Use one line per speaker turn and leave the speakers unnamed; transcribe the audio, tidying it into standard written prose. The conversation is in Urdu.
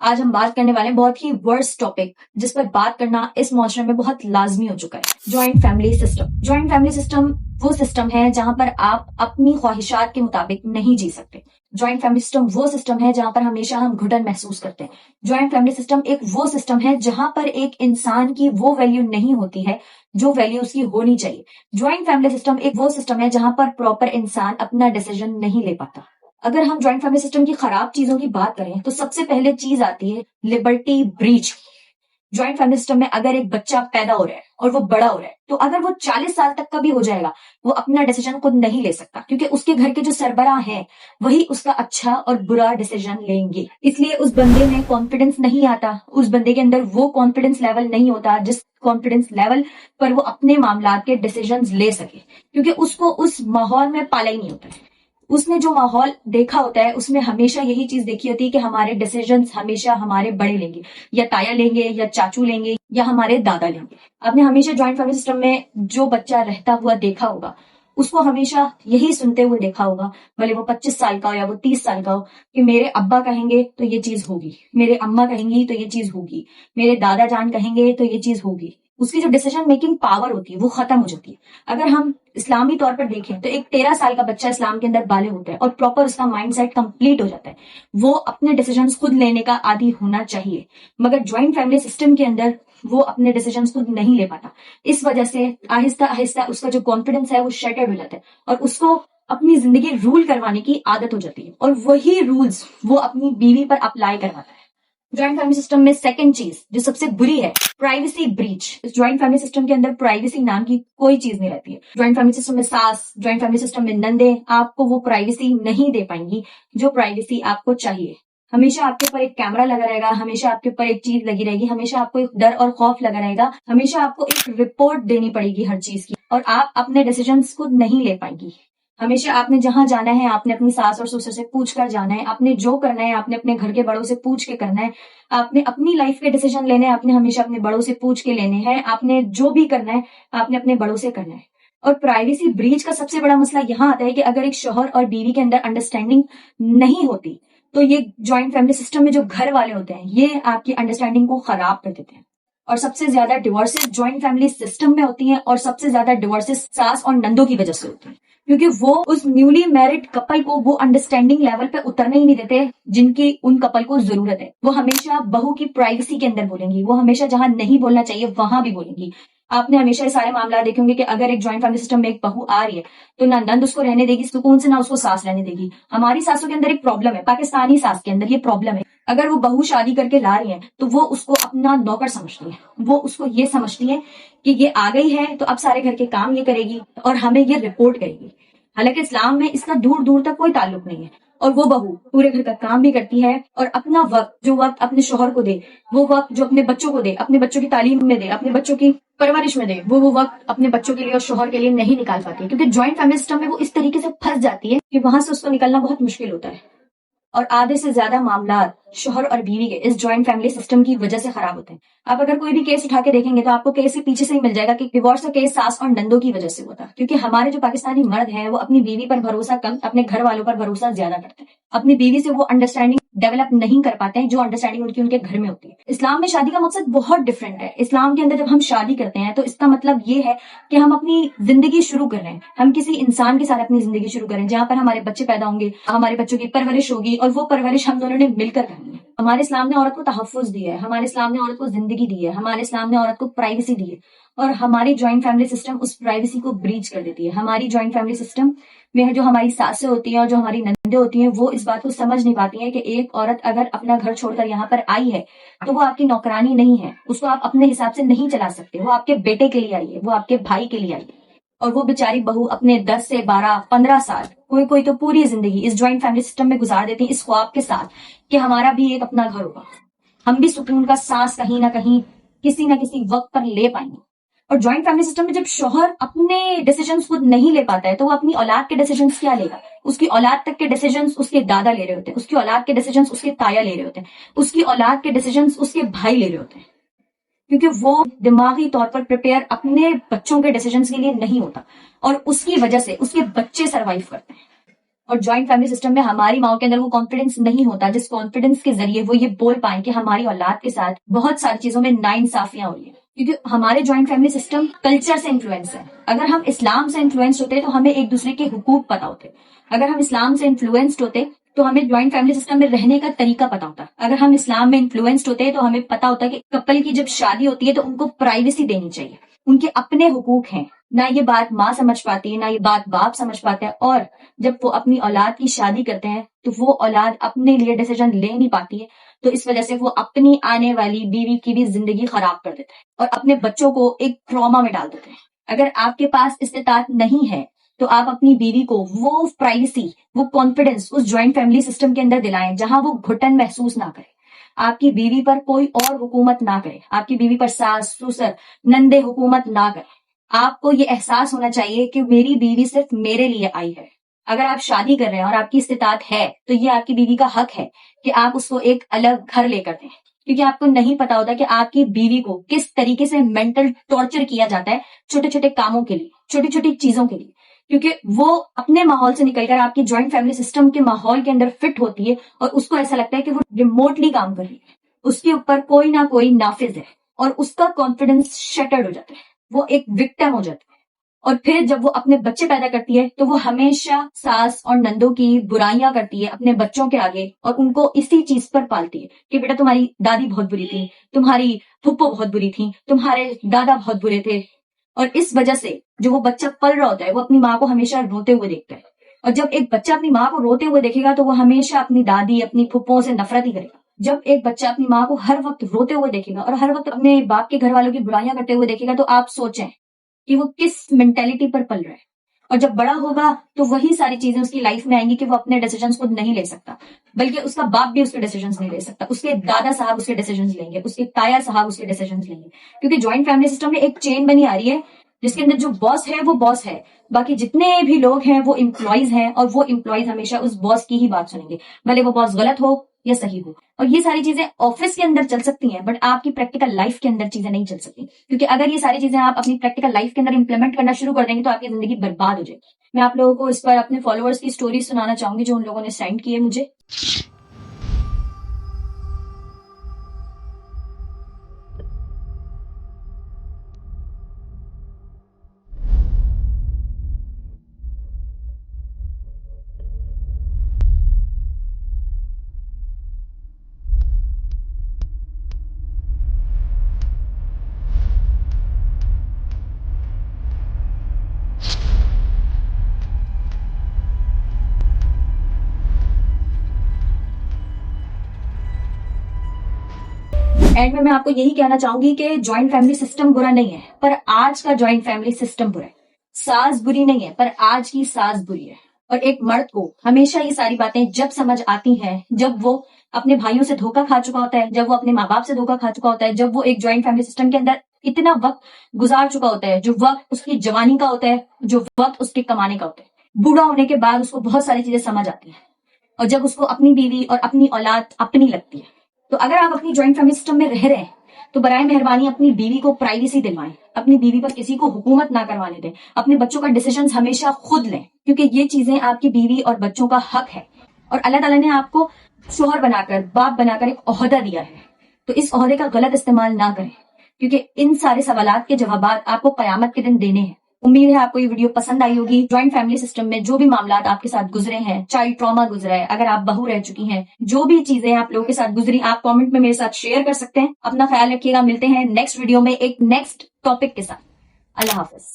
آج ہم بات کرنے والے ہیں بہت ہی ورس ٹاپک جس پر بات کرنا اس معاشرے میں بہت لازمی ہو چکا ہے، joint family system. Joint family system وہ سسٹم ہے جہاں پر آپ اپنی خواہشات کے مطابق نہیں جی سکتے۔ جوائنٹ فیملی سسٹم وہ سسٹم ہے جہاں پر ہمیشہ ہم گھٹن محسوس کرتے ہیں۔ جوائنٹ فیملی سسٹم ایک وہ سسٹم ہے جہاں پر ایک انسان کی وہ ویلیو نہیں ہوتی ہے جو ویلیو اس کی ہونی چاہیے۔ جوائنٹ فیملی سسٹم ایک وہ سسٹم ہے جہاں پر پراپر انسان اپنا ڈیسیژن نہیں لے پاتا۔ اگر ہم جوائنٹ فیملی سسٹم کی خراب چیزوں کی بات کریں تو سب سے پہلے چیز آتی ہے Liberty breach. Joint family system میں اگر ایک بچہ پیدا ہو رہا ہے اور وہ بڑا ہو رہا ہے تو اگر وہ 40 سال تک کا بھی ہو جائے گا وہ اپنا ڈیسیژن خود نہیں لے سکتا، کیونکہ اس کے گھر کے جو سربراہ ہیں وہی اس کا اچھا اور برا ڈیسیژن لیں گے۔ اس لیے اس بندے میں کانفیڈنس نہیں آتا، اس بندے کے اندر وہ کانفیڈنس لیول نہیں ہوتا جس کانفیڈنس لیول پر وہ اپنے معاملات کے ڈیسیژنز لے سکے، کیونکہ اس کو اس ماحول میں پالا ہی نہیں ہوتا ہے۔ اس نے جو ماحول دیکھا ہوتا ہے اس میں ہمیشہ یہی چیز دیکھی ہوتی ہے کہ ہمارے ڈیسیژنز ہمیشہ ہمارے بڑے لیں گے، یا تایا لیں گے، یا چاچو لیں گے، یا ہمارے دادا لیں گے۔ آپ نے ہمیشہ جوائنٹ فیملی سسٹم میں جو بچہ رہتا ہوا دیکھا ہوگا اس کو ہمیشہ یہی سنتے ہوئے دیکھا ہوگا، بھلے وہ 25 سال کا ہو یا وہ 30 سال کا ہو، کہ میرے ابا کہیں گے تو یہ چیز ہوگی، میرے اماں کہیں گی تو یہ چیز ہوگی، میرے دادا جان کہیں گے تو یہ چیز ہوگی۔ اس کی جو ڈیسیژن میکنگ پاور ہوتی ہے وہ ختم ہو جاتی ہے۔ اگر ہم اسلامی طور پر دیکھیں تو ایک 13 سال کا بچہ اسلام کے اندر بالغ ہوتا ہے اور پراپر اس کا مائنڈ سیٹ کمپلیٹ ہو جاتا ہے، وہ اپنے ڈیسیژنز خود لینے کا عادی ہونا چاہیے۔ مگر جوائنٹ فیملی سسٹم کے اندر وہ اپنے ڈیسیژنز خود نہیں لے پاتا، اس وجہ سے آہستہ آہستہ اس کا جو کانفیڈنس ہے وہ شیٹرڈ ہو جاتا ہے اور اس کو اپنی زندگی رول کروانے کی عادت ہو جاتی ہے، اور وہی رولز وہ اپنی بیوی پر اپلائی کرواتا ہے۔ جوائنٹ فیملی سسٹم میں سیکنڈ چیز جو سب سے بری ہے privacy breach. Joint family system کے اندر پرائیویسی نام کی کوئی چیز نہیں رہتی ہے۔ جوائنٹ فیملی سسٹم میں ساس، جوائنٹ فیملی سسٹم میں نندے آپ کو وہ پرائیویسی نہیں دے پائیں گی جو پرائیویسی آپ کو چاہیے۔ ہمیشہ آپ کے اوپر ایک کیمرہ لگا رہے گا، ہمیشہ آپ کے اوپر ایک چیز لگی رہے گی، ہمیشہ آپ کو ایک ڈر اور خوف لگا رہے گا، ہمیشہ آپ کو ایک رپورٹ دینی پڑے گی ہر چیز کی، اور آپ اپنے ڈیسیژنز خود نہیں لے پائیں گی۔ ہمیشہ آپ نے جہاں جانا ہے آپ نے اپنی ساس اور سسر سے پوچھ کر جانا ہے، آپ نے جو کرنا ہے آپ نے اپنے گھر کے بڑوں سے پوچھ کے کرنا ہے، آپ نے اپنی لائف کے ڈیسیژن لینے ہیں آپ نے ہمیشہ اپنے بڑوں سے پوچھ کے لینے ہیں، آپ نے جو بھی کرنا ہے آپ نے اپنے بڑوں سے کرنا ہے۔ اور پرائیویسی بریچ کا سب سے بڑا مسئلہ یہاں آتا ہے کہ اگر ایک شوہر اور بیوی کے اندر انڈرسٹینڈنگ نہیں ہوتی تو یہ جوائنٹ فیملی سسٹم میں جو گھر والے ہوتے ہیں یہ آپ کی انڈرسٹینڈنگ کو خراب کر دیتے ہیں، اور سب سے زیادہ ڈیورسز جوائنٹ فیملی سسٹم میں ہوتی ہیں، اور سب سے زیادہ ڈیورسز ساس اور نندوں کی وجہ سے ہوتی ہیں، کیونکہ وہ اس نیولی میرڈ کپل کو وہ انڈرسٹینڈنگ لیول پہ اترنے ہی نہیں دیتے جن کی ان کپل کو ضرورت ہے۔ وہ ہمیشہ بہو کی پرائیویسی کے اندر بولیں گی، وہ ہمیشہ جہاں نہیں بولنا چاہیے وہاں بھی بولیں گی۔ آپ نے ہمیشہ یہ سارے معاملات دیکھیں گے کہ اگر ایک جوائنٹ فیملی سسٹم میں ایک بہو آ رہی ہے تو نہ نند اس کو رہنے دے گی سکون سے، نہ اس کو ساس رہنے دے گی۔ ہماری ساسوں کے اندر ایک پرابلم ہے، پاکستانی ساس کے اندر یہ پرابلم ہے، اگر وہ بہو شادی کر کے لا رہی ہیں تو وہ اس کو اپنا نوکر سمجھتی ہے، وہ اس کو یہ سمجھتی ہے کہ یہ آ گئی ہے تو اب سارے گھر کے کام یہ کرے گی اور ہمیں یہ رپورٹ کرے گی۔ حالانکہ اسلام میں اس کا دور دور تک کوئی تعلق نہیں ہے، اور وہ بہو پورے گھر کا کام بھی کرتی ہے، اور اپنا وقت جو وقت اپنے شوہر کو دے، وہ وقت جو اپنے بچوں کو دے، اپنے بچوں کی تعلیم میں دے، اپنے بچوں کی پرورش میں دے، وہ وقت اپنے بچوں کے لیے اور شوہر کے لیے نہیں نکال پاتی، کیونکہ جوائنٹ فیملی سسٹم میں وہ اس طریقے سے پھنس جاتی ہے کہ وہاں سے اس کو نکلنا بہت مشکل ہوتا ہے، اور آدھے سے زیادہ معاملات شوہر اور بیوی کے اس جوائنٹ فیملی سسٹم کی وجہ سے خراب ہوتے ہیں۔ آپ اگر کوئی بھی کیس اٹھا کے دیکھیں گے تو آپ کو کیس کے پیچھے سے ہی مل جائے گا کہ ڈیورس کا کیس ساس اور نندوں کی وجہ سے ہوتا ہے، کیونکہ ہمارے جو پاکستانی مرد ہیں وہ اپنی بیوی پر بھروسہ کم، اپنے گھر والوں پر بھروسہ زیادہ کرتے ہیں، اپنی بیوی سے وہ انڈرسٹینڈنگ ڈیولپ نہیں کر پاتے ہیں جو انڈرسٹینڈنگ ان کے گھر میں ہوتی ہے۔ اسلام میں شادی کا مقصد بہت ڈفرینٹ ہے۔ اسلام کے اندر جب ہم شادی کرتے ہیں تو اس کا مطلب یہ ہے کہ ہم اپنی زندگی شروع کر رہے ہیں، ہم کسی انسان کے ساتھ اپنی زندگی شروع کریں جہاں پر ہمارے بچے پیدا ہوں گے، ہمارے بچوں کی پرورش ہوگی، اور وہ پرورش ہم دونوں نے مل کر کرنی ہے۔ ہمارے اسلام نے عورت کو تحفظ دیا ہے، ہمارے اسلام نے عورت کو زندگی دی ہے، ہمارے اسلام نے عورت کو پرائیویسی دی ہے، اور ہماری جوائنٹ فیملی سسٹم اس پرائیویسی کو بریچ کر دیتی ہے۔ ہماری جوائنٹ فیملی سسٹم میں جو ہماری ساسیں ہوتی ہیں اور جو ہماری نندیں ہوتی ہیں وہ اس بات کو سمجھ نہیں پاتی ہیں کہ ایک عورت اگر اپنا گھر چھوڑ کر یہاں پر آئی ہے تو وہ آپ کی نوکرانی نہیں ہے، اس کو آپ اپنے حساب سے نہیں چلا سکتے، وہ آپ کے بیٹے کے لیے آئی ہے، وہ آپ کے بھائی کے لیے آئی ہے، اور وہ بیچاری بہو اپنے 10 سے 12 15 سال کوئی تو پوری زندگی اس جوائنٹ فیملی سسٹم میں گزار دیتی ہیں اس خواب کے ساتھ کہ ہمارا بھی ایک اپنا گھر ہوگا، ہم بھی سکون کا سانس کہیں نہ کہیں کسی نہ کسی وقت پر لے پائیں گے۔ اور جوائنٹ فیملی سسٹم میں جب شوہر اپنے ڈیسیژنز خود نہیں لے پاتا ہے تو وہ اپنی اولاد کے ڈیسیژنز کیا لے گا؟ اس کی اولاد تک کے ڈیسیژنز اس کے دادا لے رہے ہوتے ہیں، اس کی اولاد کے ڈیسیژنز اس کے تایا لے رہے ہوتے ہیں، اس کی اولاد کے ڈیسیژنز اس کے بھائی لے رہے ہوتے ہیں، کیونکہ وہ دماغی طور پر پریپیئر اپنے بچوں کے ڈیسیژنز کے لیے نہیں ہوتا، اور اس کی وجہ سے اس کے بچے سروائیو کرتے ہیں۔ اور جوائنٹ فیملی سسٹم میں ہماری ماؤں کے اندر وہ کانفیڈینس نہیں ہوتا جس کانفیڈینس کے ذریعے وہ یہ بول پائیں کہ ہماری اولاد کے ساتھ بہت ساری چیزوں میں ناانصافیاں ہو رہی ہیں. کیونکہ ہمارے جوائنٹ فیملی سسٹم کلچر سے انفلوئنس ہے. اگر ہم اسلام سے انفلوئنس ہوتے تو ہمیں ایک دوسرے کے حقوق پتا ہوتے. اگر ہم اسلام سے انفلوئنسڈ ہوتے تو ہمیں جوائنٹ فیملی سسٹم میں رہنے کا طریقہ پتا ہوتا. اگر ہم اسلام میں انفلوئنسڈ ہوتے تو ہمیں پتا ہوتا کہ کپل کی جب شادی ہوتی ہے تو ان کو پرائیویسی دینی چاہیے. ان کے اپنے حقوق ہیں. نہ یہ بات ماں سمجھ پاتی ہے نہ یہ بات باپ سمجھ پاتا ہے. اور جب وہ اپنی اولاد کی شادی کرتے ہیں تو وہ اولاد اپنے لیے ڈیسیجن لے نہیں پاتی ہے. تو اس وجہ سے وہ اپنی آنے والی بیوی کی بھی زندگی خراب کر دیتے ہیں اور اپنے بچوں کو ایک ٹراما میں ڈال دیتے ہیں. اگر آپ کے پاس استطاعت نہیں ہے تو آپ اپنی بیوی کو وہ پرائیویسی، وہ کانفیڈینس اس جوائنٹ فیملی سسٹم کے اندر دلائیں جہاں وہ گھٹن محسوس نہ کرے. آپ کی بیوی پر کوئی اور حکومت نہ کرے. آپ کی بیوی پر ساس سسر نندے حکومت نہ کرے. آپ کو یہ احساس ہونا چاہیے کہ میری بیوی صرف میرے لیے آئی ہے. اگر آپ شادی کر رہے ہیں اور آپ کی استطاعت ہے تو یہ آپ کی بیوی کا حق ہے کہ آپ اس کو ایک الگ گھر لے کر دیں. کیونکہ آپ کو نہیں پتا ہوتا کہ آپ کی بیوی کو کس طریقے سے مینٹل ٹارچر کیا جاتا ہے چھوٹے چھوٹے کاموں کے لیے، چھوٹی چھوٹی چیزوں کے لیے. کیونکہ وہ اپنے ماحول سے نکل کر آپ کی جوائنٹ فیملی سسٹم کے ماحول کے اندر فٹ ہوتی ہے اور اس کو ایسا لگتا ہے کہ وہ ریموٹلی کام کر رہی ہے. اس کے اوپر کوئی نہ کوئی نافذ ہے اور اس کا کانفیڈنس شٹرڈ ہو جاتا ہے. وہ ایک وکٹم ہو جاتا ہے. اور پھر جب وہ اپنے بچے پیدا کرتی ہے تو وہ ہمیشہ ساس اور نندوں کی برائیاں کرتی ہے اپنے بچوں کے آگے اور ان کو اسی چیز پر پالتی ہے کہ بیٹا تمہاری دادی بہت بری تھی، تمہاری پھپھو بہت بری تھی، تمہارے دادا بہت برے تھے. اور اس وجہ سے جو وہ بچہ پل رہا ہوتا ہے وہ اپنی ماں کو ہمیشہ روتے ہوئے دیکھتا ہے. اور جب ایک بچہ اپنی ماں کو روتے ہوئے دیکھے گا تو وہ ہمیشہ اپنی دادی اپنی پھپھوں سے نفرت ہی کرے گا. جب ایک بچہ اپنی ماں کو ہر وقت روتے ہوئے دیکھے گا اور ہر وقت اپنے باپ کے گھر والوں کی برائیاں کرتے ہوئے دیکھے گا تو آپ سوچیں کہ وہ کس مینٹیلٹی پر پل رہا ہے. اور جب بڑا ہوگا تو وہی ساری چیزیں اس کی لائف میں آئیں گی کہ وہ اپنے ڈیسیجنز خود نہیں لے سکتا بلکہ اس کا باپ بھی اس کے ڈیسیجنز نہیں لے سکتا. اس کے دادا صاحب اس کے ڈیسیجنز لیں گے، اس کے تایا صاحب اس کے ڈیسیجنز لیں گے. کیونکہ جوائنٹ فیملی سسٹم میں ایک چین بنی آ رہی ہے جس کے اندر جو باس ہے وہ باس ہے، باقی جتنے بھی لوگ ہیں وہ امپلائیز ہیں اور وہ امپلائیز ہمیشہ اس باس کی ہی بات سنیں گے بھلے وہ باس غلط ہو یا صحیح ہو. اور یہ ساری چیزیں آفس کے اندر چل سکتی ہیں بٹ آپ کی پریکٹیکل لائف کے اندر چیزیں نہیں چل سکتی. کیونکہ اگر یہ ساری چیزیں آپ اپنی پریکٹیکل لائف کے اندر امپلیمنٹ کرنا شروع کر دیں گے تو آپ کی زندگی برباد ہو جائے گی. میں آپ لوگوں کو اس پر اپنے فالوورز کی سٹوری سنانا چاہوں گی جو ان لوگوں نے سینڈ کی ہے مجھے. اینڈ میں آپ کو یہی کہنا چاہوں گی کہ جوائنٹ فیملی سسٹم برا نہیں ہے پر آج کا جوائنٹ فیملی سسٹم برا ہے. ساس بری نہیں ہے پر آج کی ساس بری ہے. اور ایک مرد کو ہمیشہ یہ ساری باتیں جب سمجھ آتی ہیں جب وہ اپنے بھائیوں سے دھوکہ کھا چکا ہوتا ہے، جب وہ اپنے ماں باپ سے دھوکہ کھا چکا ہوتا ہے، جب وہ ایک جوائنٹ فیملی سسٹم کے اندر اتنا وقت گزار چکا ہوتا ہے، جو وقت اس کی جوانی کا ہوتا ہے، جو وقت اس کے کمانے کا ہوتا ہے. بوڑھا ہونے کے بعد اس کو بہت ساری چیزیں سمجھ آتی ہیں اور جب اس کو اپنی بیوی اور اپنی اولاد اپنی لگتی ہے. تو اگر آپ اپنی جوائنٹ فیملی سسٹم میں رہ رہے ہیں تو برائے مہربانی اپنی بیوی کو پرائیویسی دلوائیں، اپنی بیوی پر کسی کو حکومت نہ کروانے دیں، اپنے بچوں کا ڈیسیژنز ہمیشہ خود لیں کیونکہ یہ چیزیں آپ کی بیوی اور بچوں کا حق ہے. اور اللہ تعالیٰ نے آپ کو شوہر بنا کر، باپ بنا کر ایک عہدہ دیا ہے تو اس عہدے کا غلط استعمال نہ کریں کیونکہ ان سارے سوالات کے جوابات آپ کو قیامت کے دن دینے ہیں. امید ہے آپ کو یہ ویڈیو پسند آئی ہوگی. جوائنٹ فیملی سسٹم میں جو بھی معاملات آپ کے ساتھ گزرے ہیں، چائلڈ ٹراما گزرا ہے، اگر آپ بہو رہ چکی ہیں، جو بھی چیزیں آپ لوگوں کے ساتھ گزری آپ کامنٹ میں میرے ساتھ شیئر کر سکتے ہیں. اپنا خیال رکھیے گا. ملتے ہیں نیکسٹ ویڈیو میں ایک نیکسٹ ٹاپک کے ساتھ. اللہ حافظ.